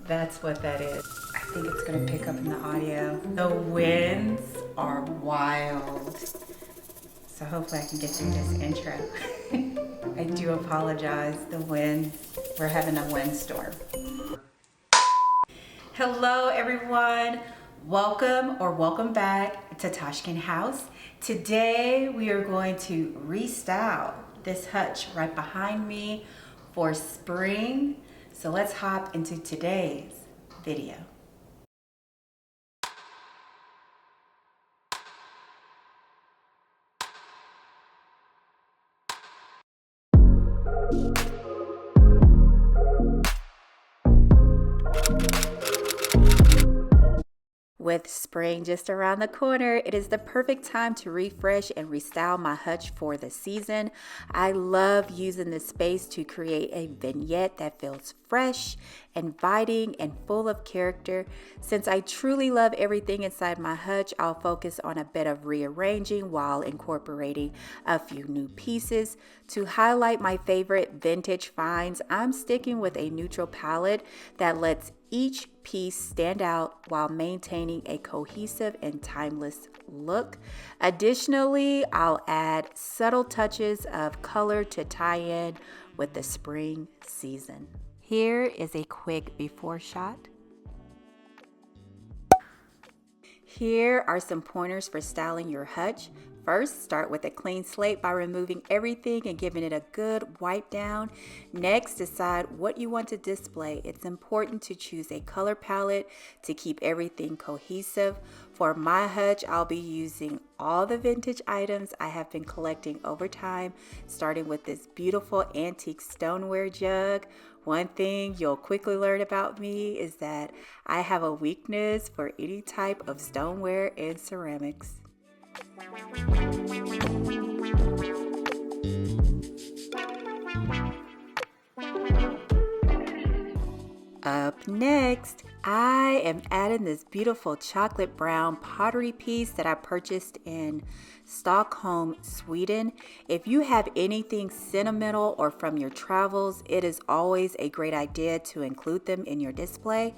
That's what that is. I think it's gonna pick up in the audio. The winds are wild. So hopefully I can get through this intro. I do apologize, the winds, we're having a windstorm. Hello everyone, welcome back to Tashkin House. Today we are going to restyle this hutch right behind me for spring. So let's hop into today's video. With spring just around the corner, it is the perfect time to refresh and restyle my hutch for the season. I love using this space to create a vignette that feels fresh, inviting, and full of character. Since I truly love everything inside my hutch, I'll focus on a bit of rearranging while incorporating a few new pieces. To highlight my favorite vintage finds, I'm sticking with a neutral palette that lets each piece stand out while maintaining a cohesive and timeless look. Additionally, I'll add subtle touches of color to tie in with the spring season. Here is a quick before shot. Here are some pointers for styling your hutch. First, start with a clean slate by removing everything and giving it a good wipe down. Next, decide what you want to display. It's important to choose a color palette to keep everything cohesive. For my hutch, I'll be using all the vintage items I have been collecting over time, starting with this beautiful antique stoneware jug. One thing you'll quickly learn about me is that I have a weakness for any type of stoneware and ceramics. Up next, I am adding this beautiful chocolate brown pottery piece that I purchased in Stockholm, Sweden. If you have anything sentimental or from your travels, it is always a great idea to include them in your display.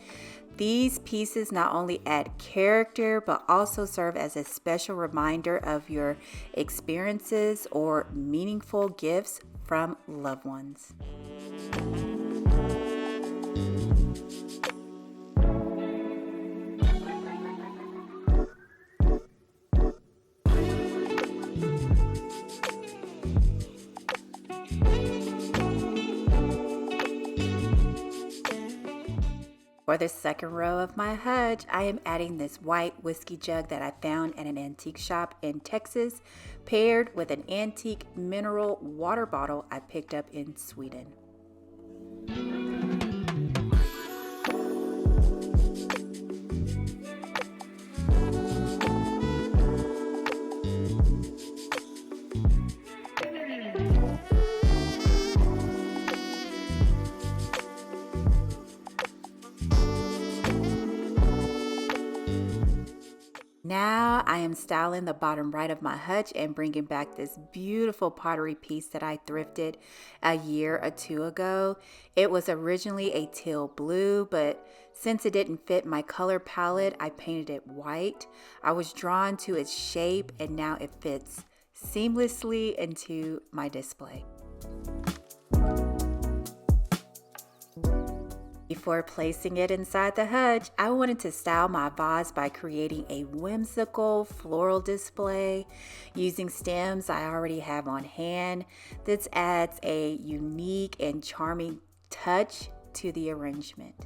These pieces not only add character, but also serve as a special reminder of your experiences or meaningful gifts from loved ones. For the second row of my hutch, I am adding this white whiskey jug that I found at an antique shop in Texas, paired with an antique mineral water bottle I picked up in Sweden. Now I am styling the bottom right of my hutch and bringing back this beautiful pottery piece that I thrifted a year or two ago. It was originally a teal blue, but since it didn't fit my color palette, I painted it white. I was drawn to its shape and now it fits seamlessly into my display. Before placing it inside the hutch, I wanted to style my vase by creating a whimsical floral display using stems I already have on hand. This adds a unique and charming touch to the arrangement.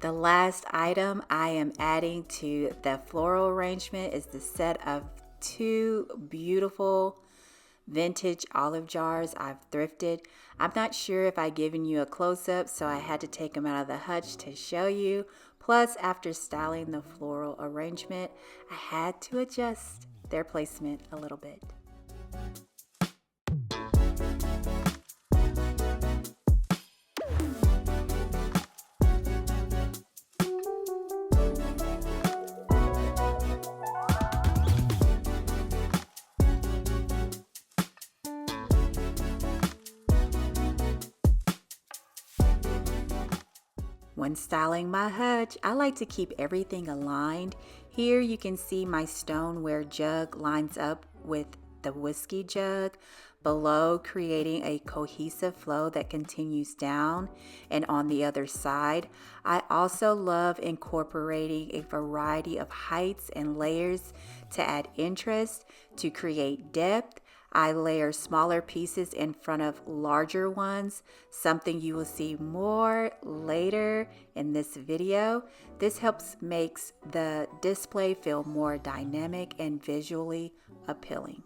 The last item I am adding to the floral arrangement is the set of two beautiful vintage olive jars I've thrifted. I'm not sure if I've given you a close-up, so I had to take them out of the hutch to show you. Plus, after styling the floral arrangement, I had to adjust their placement a little bit. When styling my hutch, I like to keep everything aligned. Here you can see my stoneware jug lines up with the whiskey jug below, creating a cohesive flow that continues down and on the other side. I also love incorporating a variety of heights and layers to add interest, to create depth. I layer smaller pieces in front of larger ones, something you will see more later in this video. This helps makes the display feel more dynamic and visually appealing.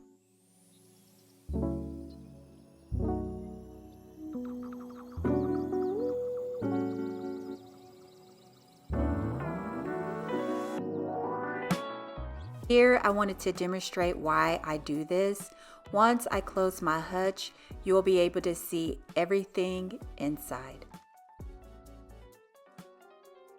Here, I wanted to demonstrate why I do this. Once I close my hutch, you will be able to see everything inside.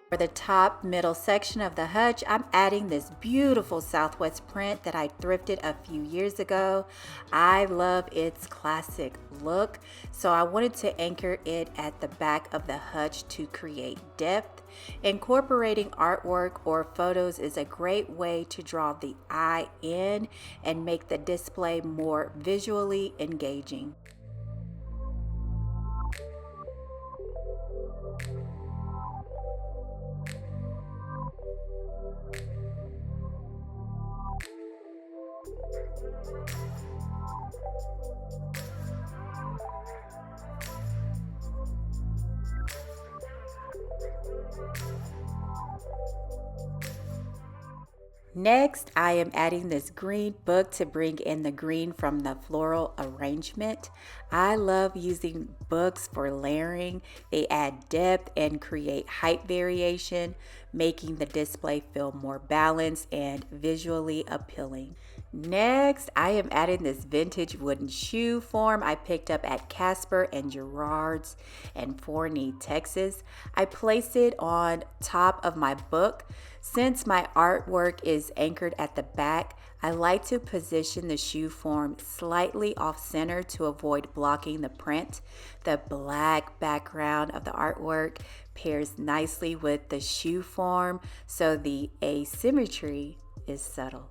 For the top middle section of the hutch, I'm adding this beautiful Southwest print that I thrifted a few years ago. I love its classic look, so I wanted to anchor it at the back of the hutch to create depth. Incorporating artwork or photos is a great way to draw the eye in and make the display more visually engaging. Next, I am adding this green book to bring in the green from the floral arrangement. I love using books for layering. They add depth and create height variation, making the display feel more balanced and visually appealing. Next, I am adding this vintage wooden shoe form I picked up at Casper and Gerard's in Forney, Texas. I placed it on top of my book. Since my artwork is anchored at the back, I like to position the shoe form slightly off center to avoid blocking the print. The black background of the artwork pairs nicely with the shoe form, so the asymmetry is subtle.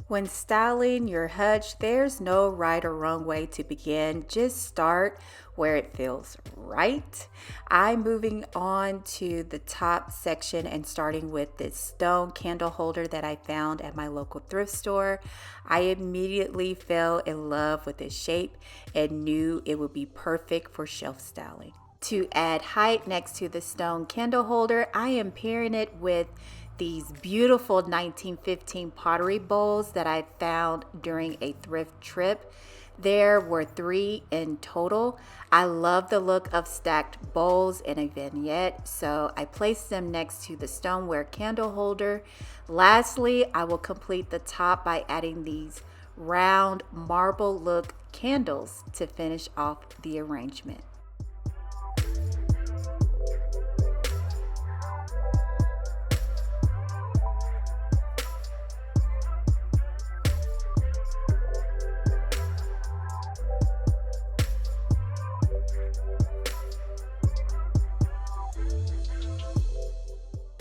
When styling your hutch, there's no right or wrong way to begin. Just start where it feels right. I'm moving on to the top section and starting with this stone candle holder that I found at my local thrift store. I immediately fell in love with its shape and knew it would be perfect for shelf styling. To add height next to the stone candle holder, I am pairing it with these beautiful 1915 pottery bowls that I found during a thrift trip. There were 3 in total. I love the look of stacked bowls in a vignette, so I placed them next to the stoneware candle holder. Lastly, I will complete the top by adding these round marble look candles to finish off the arrangement.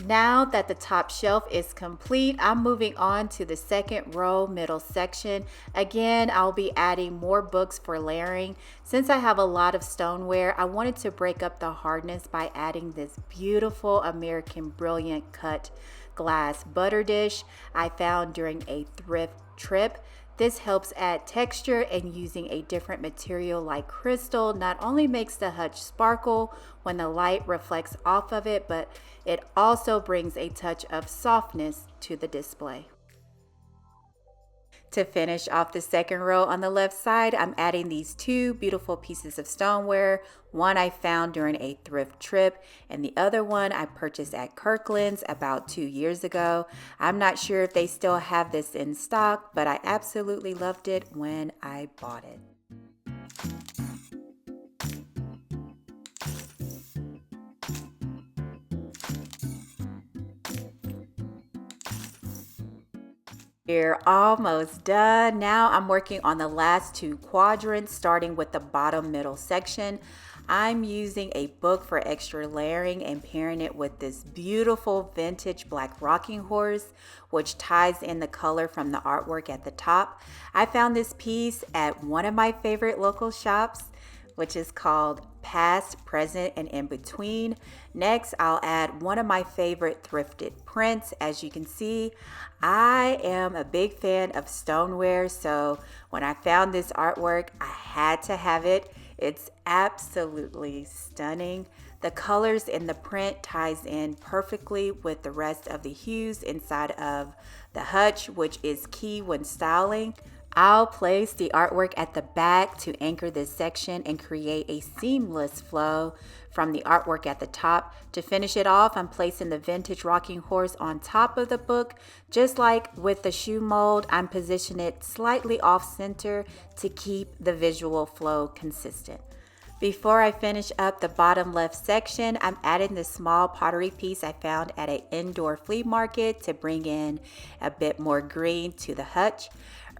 Now that the top shelf is complete, I'm moving on to the second row middle section. Again, I'll be adding more books for layering. Since I have a lot of stoneware, I wanted to break up the hardness by adding this beautiful American Brilliant cut glass butter dish I found during a thrift trip. This helps add texture, and using a different material like crystal not only makes the hutch sparkle when the light reflects off of it, but it also brings a touch of softness to the display. To finish off the second row on the left side, I'm adding these 2 beautiful pieces of stoneware. One I found during a thrift trip, and the other one I purchased at Kirkland's about 2 years ago. I'm not sure if they still have this in stock, but I absolutely loved it when I bought it. We're almost done. Now I'm working on the last two quadrants, starting with the bottom middle section. I'm using a book for extra layering and pairing it with this beautiful vintage black rocking horse, which ties in the color from the artwork at the top. I found this piece at one of my favorite local shops, which is called Past, Present, and In Between. Next, I'll add one of my favorite thrifted prints. As you can see, I am a big fan of stoneware, so when I found this artwork, I had to have it. It's absolutely stunning. The colors in the print ties in perfectly with the rest of the hues inside of the hutch, which is key when styling. I'll place the artwork at the back to anchor this section and create a seamless flow from the artwork at the top. To finish it off, I'm placing the vintage rocking horse on top of the book. Just like with the shoe mold, I'm positioning it slightly off center to keep the visual flow consistent. Before I finish up the bottom left section, I'm adding this small pottery piece I found at an indoor flea market to bring in a bit more green to the hutch.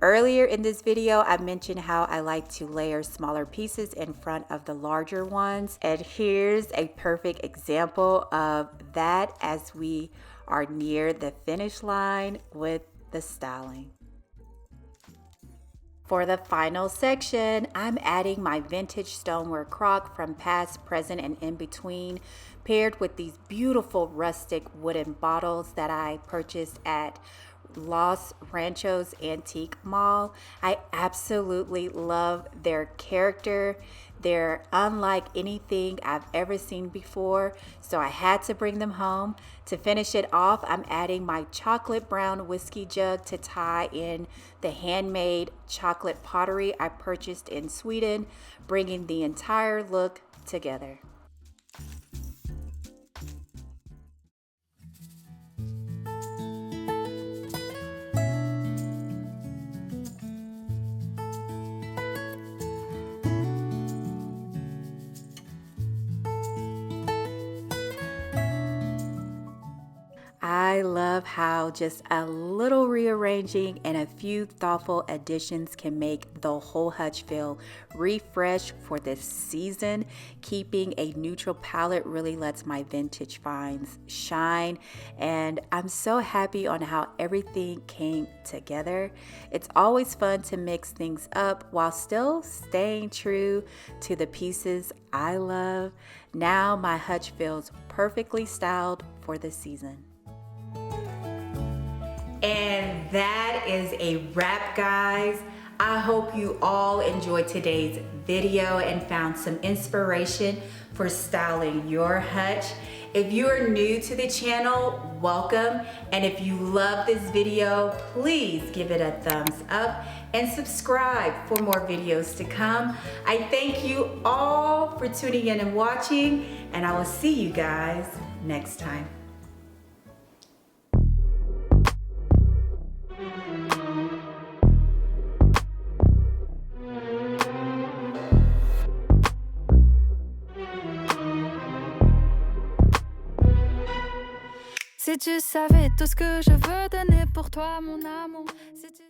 Earlier in this video, I mentioned how I like to layer smaller pieces in front of the larger ones. And here's a perfect example of that as we are near the finish line with the styling. For the final section, I'm adding my vintage stoneware crock from Past, Present, and In Between, paired with these beautiful rustic wooden bottles that I purchased at Los Ranchos Antique Mall. I absolutely love their character. They're unlike anything I've ever seen before, so I had to bring them home. To finish it off, I'm adding my chocolate brown whiskey jug to tie in the handmade chocolate pottery I purchased in Sweden, bringing the entire look together. I love how just a little rearranging and a few thoughtful additions can make the whole hutch feel refreshed for this season. Keeping a neutral palette really lets my vintage finds shine, and I'm so happy on how everything came together. It's always fun to mix things up while still staying true to the pieces I love. Now my hutch feels perfectly styled for the season. And that is a wrap, guys. I hope you all enjoyed today's video and found some inspiration for styling your hutch. If you are new to the channel, welcome. And if you love this video, please give it a thumbs up and subscribe for more videos to come. I thank you all for tuning in and watching, and I will see you guys next time. Si tu savais tout ce que je veux donner pour toi, mon amour. Si tu...